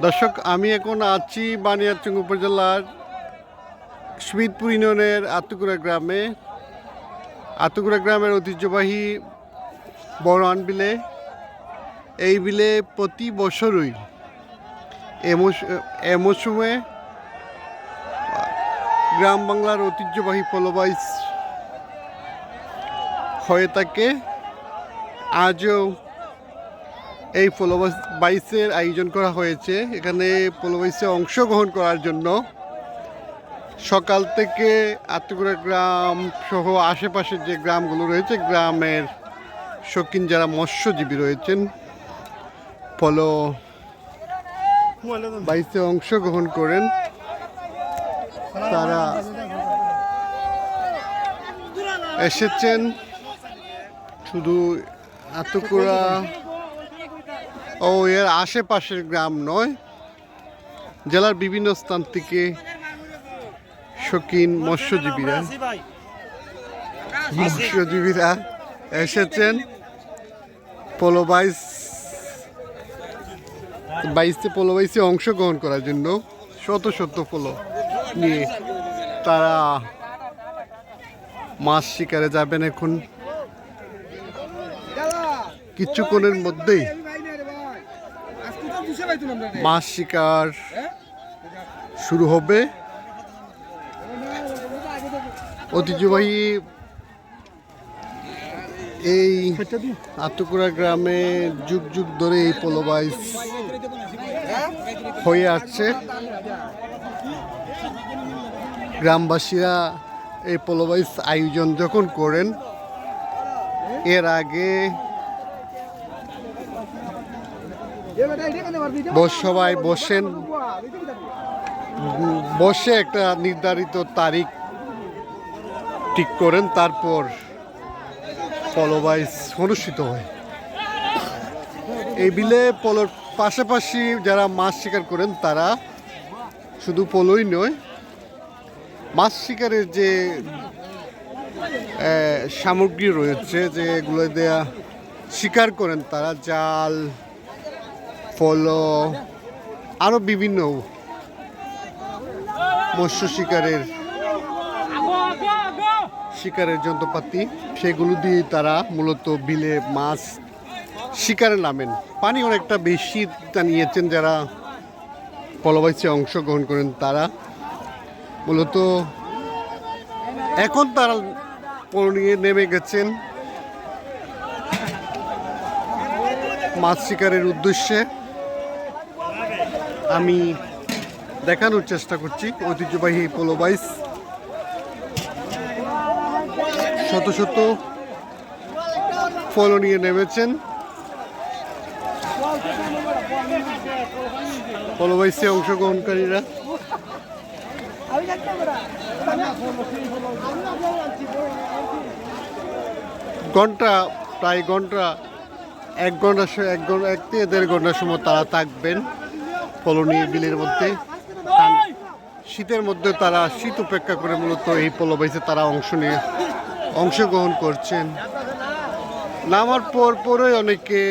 দর্শক, আমি এখন আছি বানিয়াচং উপজেলার শমীদপুর ইউনিয়নের আতুকুরা গ্রামে। আতুকুরা গ্রামের ঐতিহ্যবাহী বড়ান বিলে। এই বিলে প্রতি বছরই এ মৌসুমে গ্রাম বাংলার ঐতিহ্যবাহী পলোবাইস হয়ে থাকে। আজও এই পলোবাইসের আয়োজন করা হয়েছে। এখানে পলোবাইসে অংশগ্রহণ করার জন্য সকাল থেকে আতুকুরা গ্রাম সহ আশেপাশের যে গ্রামগুলো রয়েছে, গ্রামের শৌখিন যারা মৎস্যজীবী রয়েছেন, পলোবাইসে অংশগ্রহণ করেন। তারা এসেছেন শুধু আতুকুরা ও এর আশেপাশের গ্রাম নয়, জেলার বিভিন্ন স্থান থেকে শৌখিন মৎস্যজীবীরা এসেছেন পলোবাইসে অংশগ্রহণ করার জন্য। শত শত পলো নিয়ে তারা মাছ শিকারে যাবেন। এখন কিছুক্ষণের মধ্যেই মাছ শিকার শুরু হবে। ঐতিহ্যবাহী এই আতুকুরা গ্রামে যুগ যুগ ধরে এই পলোবাইস হয়ে আসছে। গ্রামবাসীরা এই পলোবাইস আয়োজন যখন করেন, এর আগে সবাই বসে একটা নির্ধারিত তারিখ ঠিক করেন, তারপর পলোবাইস অনুষ্ঠিত হয়। এই বিলে পলোর পাশাপাশি যারা মাছ শিকার করেন, তারা শুধু পলোই নয়, মাছ শিকারের যে সামগ্রী রয়েছে, যেগুলো দেয়া শিকার করেন তারা, জাল, পলো, আরও বিভিন্ন মৎস্য শিকারের যন্ত্রপাতি, সেগুলো দিয়ে তারা মূলত বিলে মাছ শিকারে নামেন। পানি অনেকটা বেশি নিয়েছেন যারা পলোবাইসে অংশগ্রহণ করেন, তারা মূলত এখন তারা পলো নিয়ে নেমে গেছেন মাছ শিকারের উদ্দেশ্যে। আমি দেখানোর চেষ্টা করছি ঐতিহ্যবাহী পলোবাইস। শত শত পলো নিয়ে নেমেছেন পলোবাইসে অংশগ্রহণকারীরা। প্রায় এক থেকে দেড় ঘন্টার সময় তারা থাকবেন পলো নিয়ে বিলের মধ্যে। শীতের মধ্যে তারা শীত উপেক্ষা করে মূলত এই পলোবাইসে তারা অংশগ্রহণ করছেন। নামার পরই অনেকে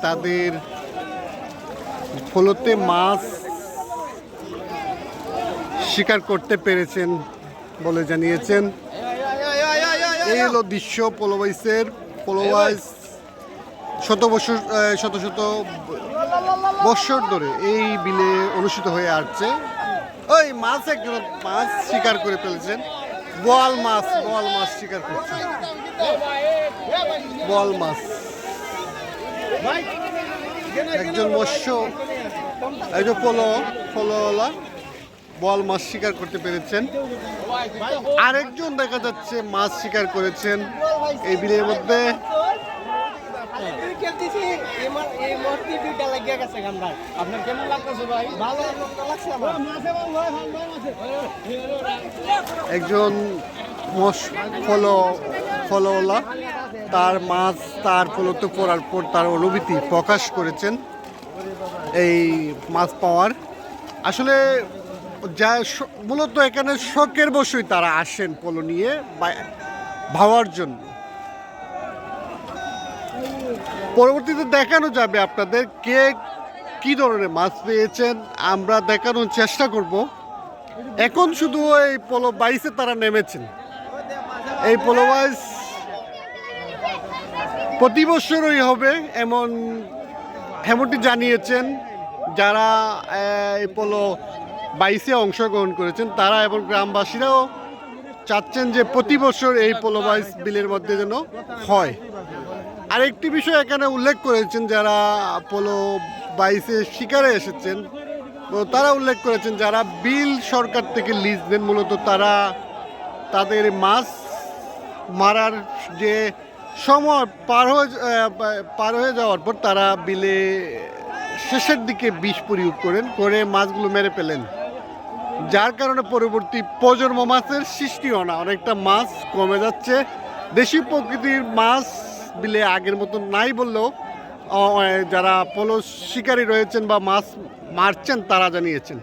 তাদের পলোতে মাছ শিকার করতে পেরেছেন বলে জানিয়েছেন। এই হলো দৃশ্য পলোবাইস শত বছর ধরে এই বিলে অনুষ্ঠিত হয়ে আসছে। ওই একজন মাছ শিকার করে ফেলেছেন, বোয়াল মাছ শিকার করছে। বোয়াল মাছ একজন পলোওয়ালা বোয়াল মাছ শিকার করতে পেরেছেন। আরেকজন দেখা যাচ্ছে মাছ শিকার করেছেন এই বিলের মধ্যে। একজন ফলোওয়ালা তার মাছ তার পলোতে পড়ার পর তার অনুভূতি প্রকাশ করেছেন এই মাছ পাওয়ার। আসলে যা মূলত এখানে শখের বসেই তারা আসেন পলো নিয়ে ভাবার জন্য। পরবর্তীতে দেখানো যাবে আপনাদের কে কি ধরনের মাছ পেয়েছেন আমরা দেখানোর চেষ্টা করব। এখন শুধু এই পোলো বাইসে তারা নেমেছেন। এই পোলো বাইস প্রতি বছরই হবে এমনটি জানিয়েছেন যারা এই পোলো বাইসে অংশগ্রহণ করেছেন তারা, এবং গ্রামবাসীরাও চাচ্ছেন যে প্রতি বছর এই পোলো বাইস বিলের মধ্যে যেন হয়। আরেকটি বিষয় এখানে উল্লেখ করেছেন যারা পোলো বাইসে শিকারে এসেছেন, তো তারা উল্লেখ করেছেন যারা বিল সরকার থেকে লিজ দেন মূলত তারা তাদের মাছ মারার যে সময় পার হয়ে যাওয়ার পর তারা বিলে শেষের দিকে বিষ প্রয়োগ করে মাছগুলো মেরে ফেলেন, যার কারণে পরবর্তী প্রজন্ম মাছের সৃষ্টি হয় না। অনেকটা মাছ কমে যাচ্ছে। দেশি প্রকৃতির মাছ বিলে আগের মতো নাই বললেও যারা পোলো শিকারী রয়েছেন বা মাছ মারছেন তারা জানিয়েছেন।